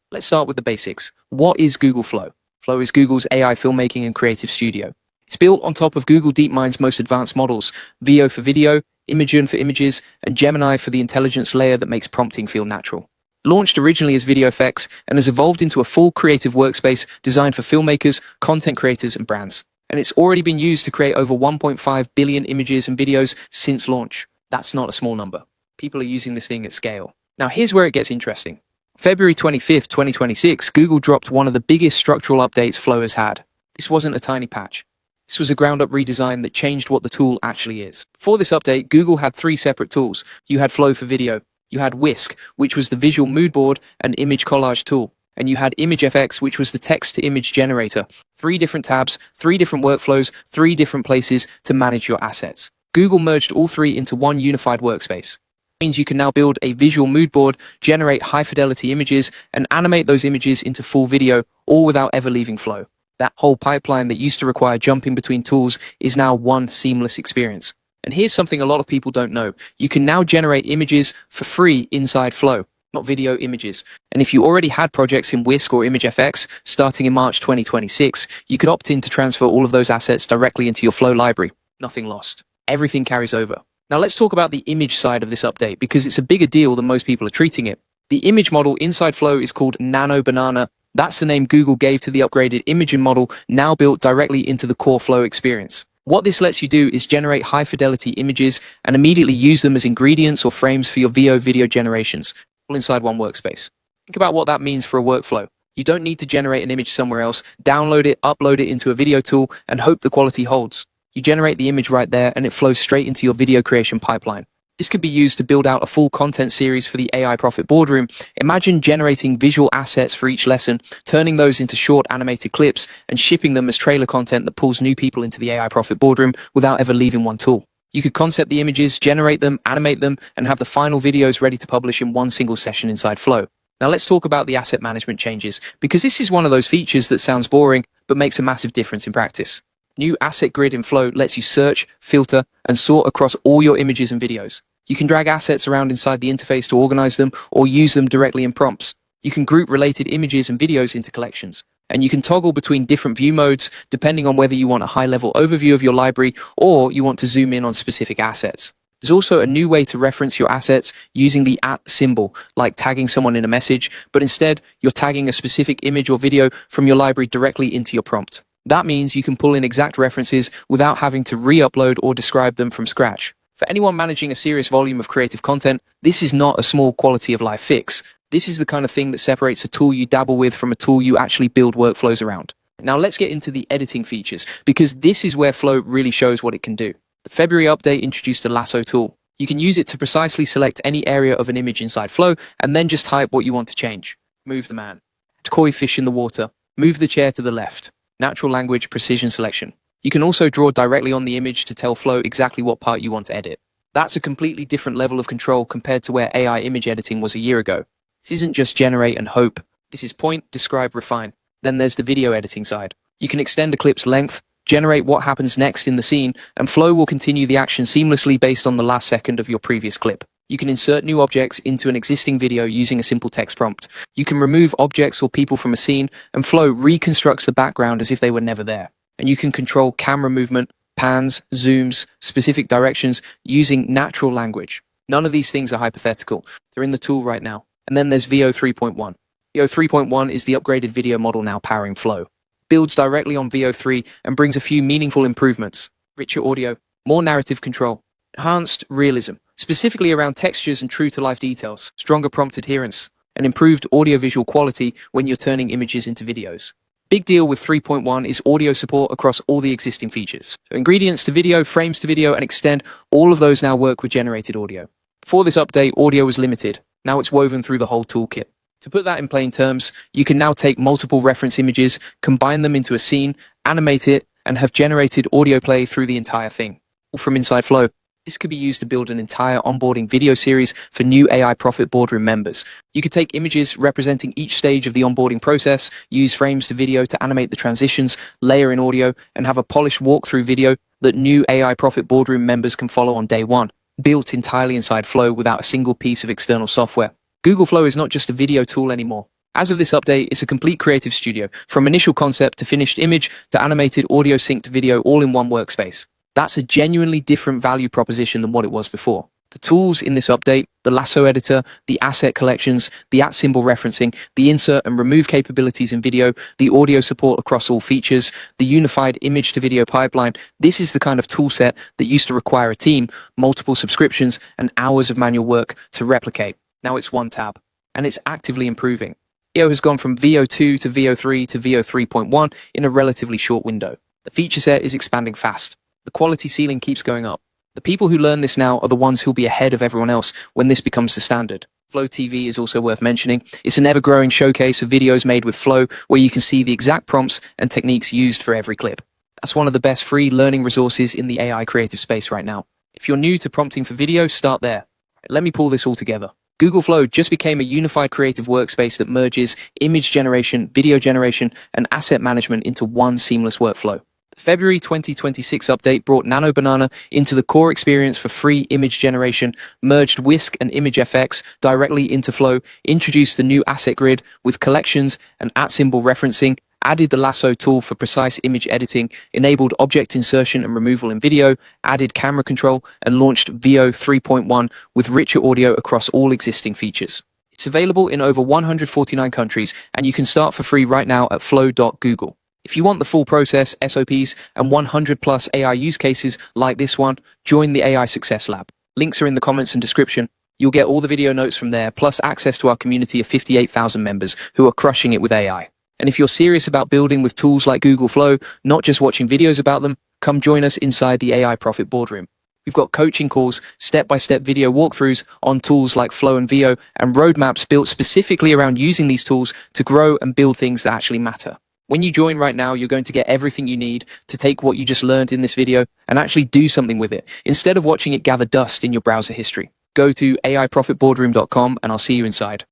Let's start with the basics. What is Google Flow? Flow is Google's AI filmmaking and creative studio. It's built on top of Google DeepMind's most advanced models, VO for video, Imagen for images, and Gemini for the intelligence layer that makes prompting feel natural. Launched originally as video effects and has evolved into a full creative workspace designed for filmmakers, content creators, and brands. And it's already been used to create over 1.5 billion images and videos since launch. That's not a small number. People are using this thing at scale. Now here's where it gets interesting. February 25th, 2026, Google dropped one of the biggest structural updates Flow has had. This wasn't a tiny patch. This was a ground-up redesign that changed what the tool actually is. For this update, Google had 3 separate tools. You had Flow for video, you had Whisk, which was the visual mood board and image collage tool, and you had ImageFX, which was the text-to-image generator. 3 different tabs, 3 different workflows, 3 different places to manage your assets. Google merged all 3 into one unified workspace. Means you can now build a visual mood board, generate high-fidelity images, and animate those images into full video, all without ever leaving Flow. That whole pipeline that used to require jumping between tools is now one seamless experience. And here's something a lot of people don't know. You can now generate images for free inside Flow, not video images. And if you already had projects in Whisk or ImageFX starting in March 2026, you could opt in to transfer all of those assets directly into your Flow library. Nothing lost. Everything carries over. Now let's talk about the image side of this update because it's a bigger deal than most people are treating it. The image model inside Flow is called Nano Banana. That's the name Google gave to the upgraded imaging model, now built directly into the core Flow experience. What this lets you do is generate high-fidelity images and immediately use them as ingredients or frames for your VO video generations, all inside one workspace. Think about what that means for a workflow. You don't need to generate an image somewhere else, download it, upload it into a video tool, and hope the quality holds. You generate the image right there and it flows straight into your video creation pipeline. This could be used to build out a full content series for the AI Profit Boardroom. Imagine generating visual assets for each lesson, turning those into short animated clips, and shipping them as trailer content that pulls new people into the AI Profit Boardroom without ever leaving one tool. You could concept the images, generate them, animate them, and have the final videos ready to publish in one single session inside Flow. Now let's talk about the asset management changes, because this is one of those features that sounds boring, but makes a massive difference in practice. New Asset Grid in Flow lets you search, filter, and sort across all your images and videos. You can drag assets around inside the interface to organize them or use them directly in prompts. You can group related images and videos into collections. And you can toggle between different view modes depending on whether you want a high-level overview of your library or you want to zoom in on specific assets. There's also a new way to reference your assets using the @ symbol, like tagging someone in a message, but instead you're tagging a specific image or video from your library directly into your prompt. That means you can pull in exact references without having to re-upload or describe them from scratch. For anyone managing a serious volume of creative content, this is not a small quality of life fix. This is the kind of thing that separates a tool you dabble with from a tool you actually build workflows around. Now let's get into the editing features, because this is where Flow really shows what it can do. The February update introduced a lasso tool. You can use it to precisely select any area of an image inside Flow and then just type what you want to change. Move the man. Add koi fish in the water. Move the chair to the left. Natural language precision selection. You can also draw directly on the image to tell Flow exactly what part you want to edit. That's a completely different level of control compared to where AI image editing was a year ago. This isn't just generate and hope. This is point, describe, refine. Then there's the video editing side. You can extend a clip's length, generate what happens next in the scene, and Flow will continue the action seamlessly based on the last second of your previous clip. You can insert new objects into an existing video using a simple text prompt. You can remove objects or people from a scene, and Flow reconstructs the background as if they were never there. And you can control camera movement, pans, zooms, specific directions using natural language. None of these things are hypothetical. They're in the tool right now. And then there's VO 3.1. VO 3.1 is the upgraded video model now powering Flow. Builds directly on VO 3 and brings a few meaningful improvements. Richer audio, more narrative control, enhanced realism, specifically around textures and true-to-life details, stronger prompt adherence, and improved audiovisual quality when you're turning images into videos. Big deal with 3.1 is audio support across all the existing features. So ingredients to video, frames to video, and extend, all of those now work with generated audio. Before this update, audio was limited. Now it's woven through the whole toolkit. To put that in plain terms, you can now take multiple reference images, combine them into a scene, animate it, and have generated audio play through the entire thing, all from inside Flow. This could be used to build an entire onboarding video series for new AI Profit Boardroom members. You could take images representing each stage of the onboarding process, use frames to video to animate the transitions, layer in audio, and have a polished walkthrough video that new AI Profit Boardroom members can follow on day one, built entirely inside Flow without a single piece of external software. Google Flow is not just a video tool anymore. As of this update, it's a complete creative studio, from initial concept to finished image to animated audio synced video all in one workspace. That's a genuinely different value proposition than what it was before. The tools in this update, the lasso editor, the asset collections, the @symbol referencing, the insert and remove capabilities in video, the audio support across all features, the unified image to video pipeline, this is the kind of tool set that used to require a team, multiple subscriptions, and hours of manual work to replicate. Now it's one tab, and it's actively improving. VO has gone from VO2 to VO3 to VO 3.1 in a relatively short window. The feature set is expanding fast. The quality ceiling keeps going up. The people who learn this now are the ones who'll be ahead of everyone else when this becomes the standard. Flow TV is also worth mentioning. It's an ever-growing showcase of videos made with Flow where you can see the exact prompts and techniques used for every clip. That's one of the best free learning resources in the AI creative space right now. If you're new to prompting for video, start there. Let me pull this all together. Google Flow just became a unified creative workspace that merges image generation, video generation, and asset management into one seamless workflow. The February 2026 update brought Nano Banana into the core experience for free image generation, merged Whisk and Image FX directly into Flow, introduced the new asset grid with collections and @symbol referencing, added the lasso tool for precise image editing, enabled object insertion and removal in video, added camera control, and launched VO 3.1 with richer audio across all existing features. It's available in over 149 countries, and you can start for free right now at flow.google. If you want the full process, SOPs, and 100 plus AI use cases like this one, join the AI Success Lab. Links are in the comments and description. You'll get all the video notes from there, plus access to our community of 58,000 members who are crushing it with AI. And if you're serious about building with tools like Google Flow, not just watching videos about them, come join us inside the AI Profit Boardroom. We've got coaching calls, step-by-step video walkthroughs on tools like Flow and VO, and roadmaps built specifically around using these tools to grow and build things that actually matter. When you join right now, you're going to get everything you need to take what you just learned in this video and actually do something with it, instead of watching it gather dust in your browser history. Go to aiprofitboardroom.com and I'll see you inside.